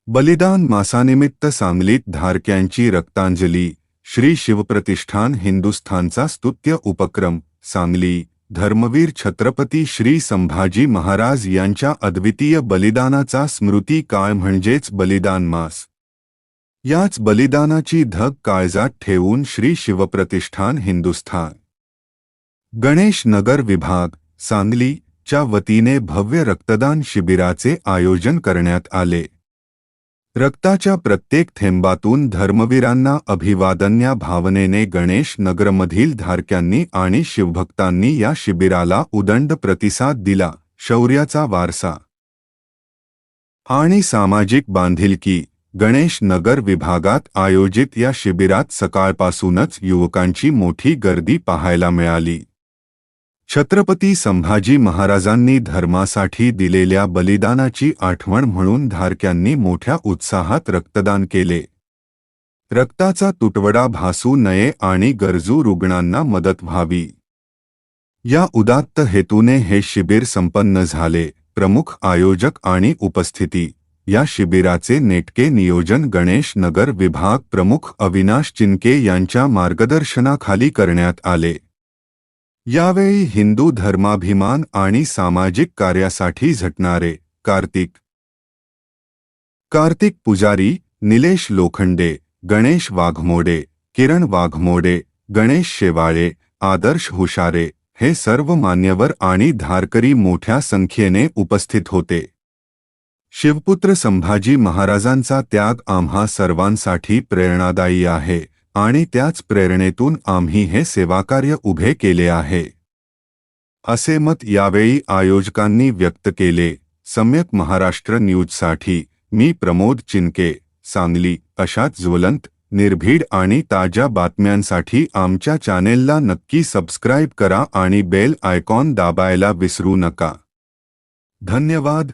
बलिदान मासानिमित्त सांगलीत धारक्यांची रक्तांजली. श्री शिवप्रतिष्ठान हिंदुस्थानचा स्तुत्य उपक्रम. सांगली. धर्मवीर छत्रपती श्री संभाजी महाराज यांच्या अद्वितीय बलिदानाचा स्मृती काळ म्हणजेच बलिदान मास. याच बलिदानाची धग काळजात ठेवून श्री शिवप्रतिष्ठान हिंदुस्थान गणेश नगर विभाग, सांगली च्या वतीने भव्य रक्तदान शिबिराचे आयोजन करण्यात आले. रक्ताच्या प्रत्येक थेंबातून धर्मवीरांना अभिवादन या भावनेने गणेश नगरमधील धारक्यांनी आणि शिवभक्तांनी या शिबिराला उदंड प्रतिसाद दिला. शौर्याचा वारसा आणि सामाजिक बांधिलकी. गणेश नगर विभागात आयोजित या शिबिरात सकाळपासूनच युवकांची मोठी गर्दी पाहायला मिळाली. छत्रपती संभाजी महाराजांनी धर्मासाठी दिलेल्या बलिदानाची आठवण म्हणून धारक्यांनी मोठ्या उत्साहात रक्तदान केले. रक्ताचा तुटवडा भासू नये आणि गरजू रुग्णांना मदत व्हावी या उदात्त हेतूने हे शिबिर संपन्न झाले. प्रमुख आयोजक आणि उपस्थिती. या शिबिराचे नेटके नियोजन गणेश नगर विभाग प्रमुख अविनाश चिनके यांच्या मार्गदर्शनाखाली करण्यात आले. यावेळी हिंदू धर्माभिमान आणि सामाजिक कार्यासाठी झटणारे कार्तिक पुजारी, निलेश लोखंडे, गणेश वाघमोडे, किरण वाघमोडे, गणेश शेवाळे, आदर्श हुशारे हे सर्व मान्यवर आणि धारकरी मोठ्या संख्येने उपस्थित होते. शिवपुत्र संभाजी महाराजांचा त्याग आम्हा सर्वांसाठी प्रेरणादायी आहे आणि त्याच प्रेरणेतून आम्ही हे सेवाकार्य उभे केले आहे, असे मत यावेळी आयोजकांनी व्यक्त केले. सम्यक महाराष्ट्र न्यूजसाठी मी प्रमोद चिनके, सांगली. अशाच ज्वलंत, निर्भीड आणि ताज्या बातम्यांसाठी आमच्या चॅनेलला नक्की सबस्क्राईब करा आणि बेल आयकॉन दाबायला विसरू नका. धन्यवाद.